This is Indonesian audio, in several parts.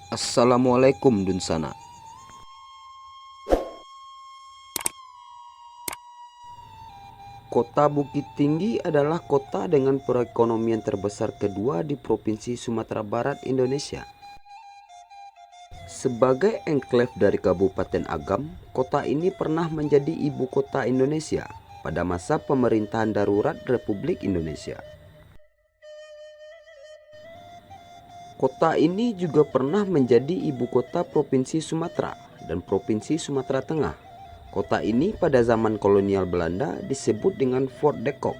Assalamualaikum Dunsana. Kota Bukit Tinggi adalah kota dengan perekonomian terbesar kedua di Provinsi Sumatera Barat, Indonesia. Sebagai enklave dari Kabupaten Agam, kota ini pernah menjadi ibu kota Indonesia pada masa pemerintahan darurat Republik Indonesia. Kota ini juga pernah menjadi ibu kota Provinsi Sumatera dan Provinsi Sumatera Tengah. Kota ini pada zaman kolonial Belanda disebut dengan Fort de Kock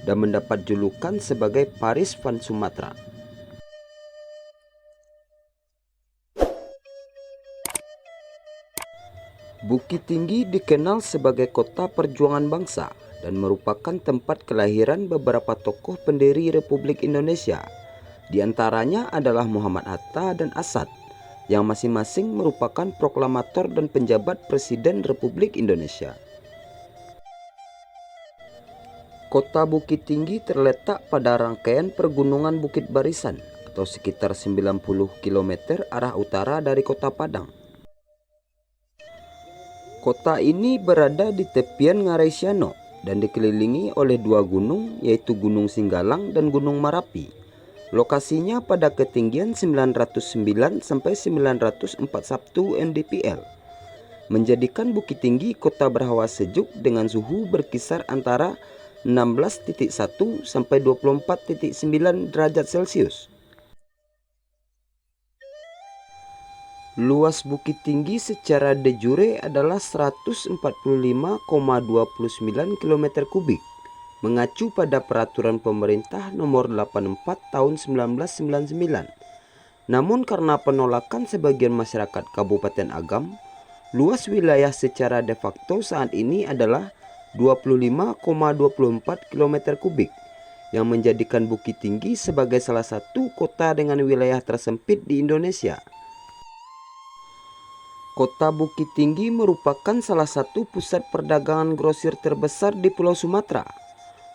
dan mendapat julukan sebagai Paris van Sumatera. Bukit Tinggi dikenal sebagai kota perjuangan bangsa dan merupakan tempat kelahiran beberapa tokoh pendiri Republik Indonesia. Di antaranya adalah Muhammad Hatta dan Asad, yang masing-masing merupakan proklamator dan penjabat Presiden Republik Indonesia. Kota Bukit Tinggi terletak pada rangkaian pergunungan Bukit Barisan atau sekitar 90 km arah utara dari Kota Padang. Kota ini berada di tepian Ngarai Siano dan dikelilingi oleh dua gunung, yaitu Gunung Singgalang dan Gunung Marapi. Lokasinya pada ketinggian 909 sampai 941 mdpl, menjadikan Bukit Tinggi kota berhawa sejuk dengan suhu berkisar antara 16.1 sampai 24.9 derajat Celcius. Luas Bukit Tinggi secara de jure adalah 145,29 km kubik, mengacu pada peraturan pemerintah nomor 84 tahun 1999. Namun karena penolakan sebagian masyarakat Kabupaten Agam, luas wilayah secara de facto saat ini adalah 25,24 km kubik, yang menjadikan Bukit Tinggi sebagai salah satu kota dengan wilayah tersempit di Indonesia. Kota Bukit Tinggi merupakan salah satu pusat perdagangan grosir terbesar di Pulau Sumatera.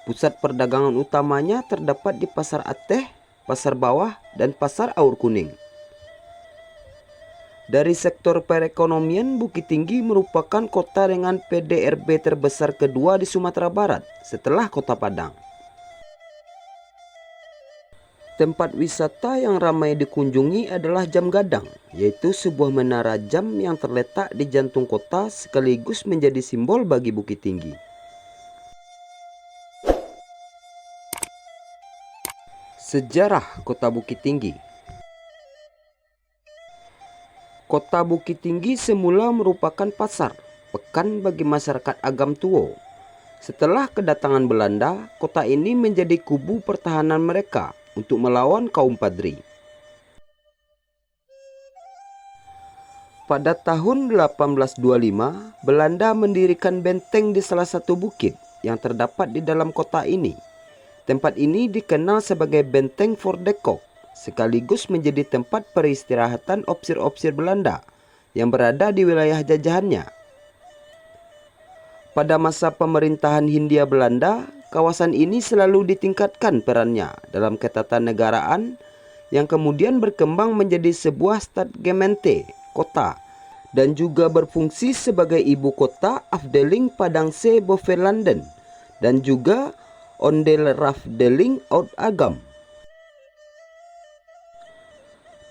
Pusat perdagangan utamanya terdapat di Pasar Ateh, Pasar Bawah, dan Pasar Aur Kuning. Dari sektor perekonomian, Bukit Tinggi merupakan kota dengan PDRB terbesar kedua di Sumatera Barat setelah Kota Padang. Tempat wisata yang ramai dikunjungi adalah Jam Gadang, yaitu sebuah menara jam yang terletak di jantung kota sekaligus menjadi simbol bagi Bukit Tinggi. Sejarah Kota Bukit Tinggi. Kota Bukit Tinggi semula merupakan pasar, pekan bagi masyarakat Agam Tuo. Setelah kedatangan Belanda, kota ini menjadi kubu pertahanan mereka untuk melawan kaum Padri. Pada tahun 1825, Belanda mendirikan benteng di salah satu bukit yang terdapat di dalam kota ini. Tempat ini dikenal sebagai Benteng Fort de Kock, sekaligus menjadi tempat peristirahatan opsir-opsir Belanda yang berada di wilayah jajahannya. Pada masa pemerintahan Hindia Belanda, kawasan ini selalu ditingkatkan perannya dalam ketatanegaraan yang kemudian berkembang menjadi sebuah stadgemente, kota, dan juga berfungsi sebagai ibu kota afdeling Padangse Bovelanden dan juga Ondelrafdeling Oud Agam.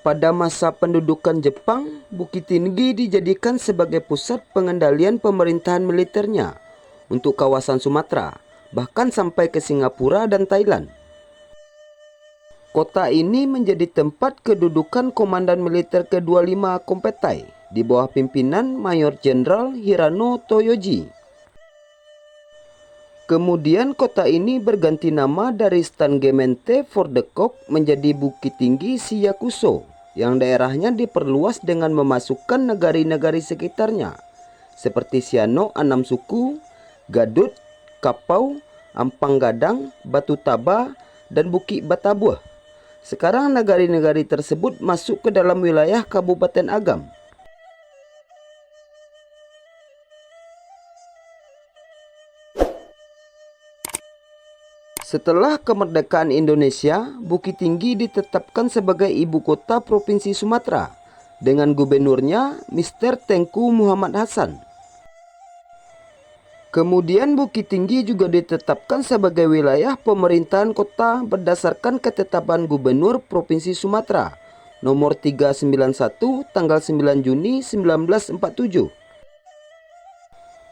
Pada masa pendudukan Jepang, Bukit Tinggi dijadikan sebagai pusat pengendalian pemerintahan militernya untuk kawasan Sumatera, bahkan sampai ke Singapura dan Thailand. Kota ini menjadi tempat kedudukan Komandan Militer ke-25 Kompetai di bawah pimpinan Mayor Jenderal Hirano Toyoji. Kemudian kota ini berganti nama dari Stangemente Fort de Kock menjadi Bukit Tinggi Siyakuso, yang daerahnya diperluas dengan memasukkan negari-negari sekitarnya seperti Siano Anam Suku, Gadut, Kapau, Ampang Gadang, Batu Taba, dan Bukit Batabuh. Sekarang negari-negari tersebut masuk ke dalam wilayah Kabupaten Agam. Setelah kemerdekaan Indonesia, Bukit Tinggi ditetapkan sebagai ibu kota Provinsi Sumatera dengan gubernurnya Mr. Tengku Muhammad Hasan. Kemudian Bukit Tinggi juga ditetapkan sebagai wilayah pemerintahan kota berdasarkan ketetapan Gubernur Provinsi Sumatera nomor 391 tanggal 9 Juni 1947.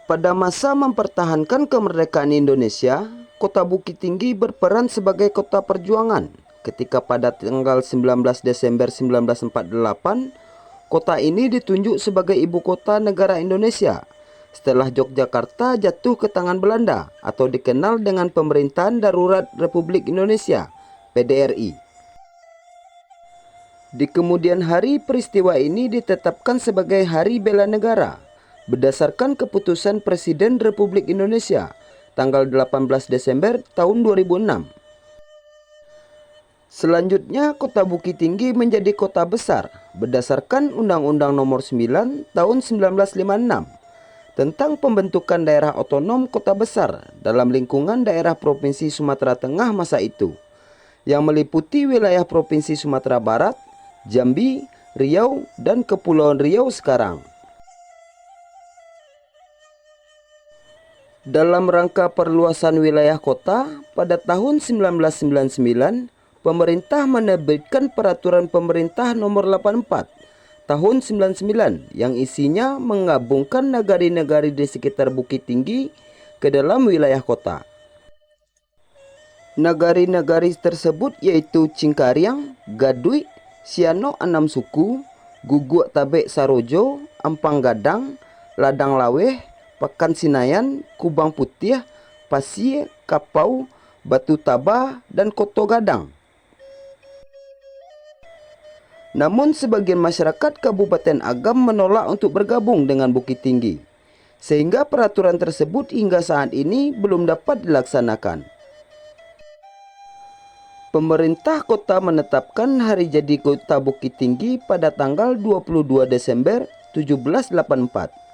Pada masa mempertahankan kemerdekaan Indonesia, Kota Bukit Tinggi berperan sebagai kota perjuangan ketika pada tanggal 19 Desember 1948 kota ini ditunjuk sebagai ibu kota negara Indonesia setelah Yogyakarta jatuh ke tangan Belanda atau dikenal dengan Pemerintahan Darurat Republik Indonesia (PDRI). Di kemudian hari peristiwa ini ditetapkan sebagai Hari Bela Negara berdasarkan keputusan Presiden Republik Indonesia tanggal 18 Desember tahun 2006. Selanjutnya Kota Bukit Tinggi menjadi kota besar berdasarkan Undang-Undang Nomor 9 Tahun 1956 tentang pembentukan daerah otonom kota besar dalam lingkungan daerah Provinsi Sumatera Tengah masa itu, yang meliputi wilayah Provinsi Sumatera Barat, Jambi, Riau, dan Kepulauan Riau sekarang. Dalam rangka perluasan wilayah kota, pada tahun 1999, pemerintah menerbitkan Peraturan Pemerintah Nomor 84 Tahun 99 yang isinya menggabungkan nagari-nagari di sekitar Bukit Tinggi ke dalam wilayah kota. Nagari-nagari tersebut yaitu Cingkariang, Gaduy, Siano Anam Suku, Guguk Tabek Sarojo, Ampang Gadang, Ladang Laweh, Pakan Sinayan, Kubang Putih, Pasie, Kapau, Batu Tabah, dan Koto Gadang. Namun sebagian masyarakat Kabupaten Agam menolak untuk bergabung dengan Bukit Tinggi, sehingga peraturan tersebut hingga saat ini belum dapat dilaksanakan. Pemerintah kota menetapkan hari jadi Kota Bukit Tinggi pada tanggal 22 Desember 1784.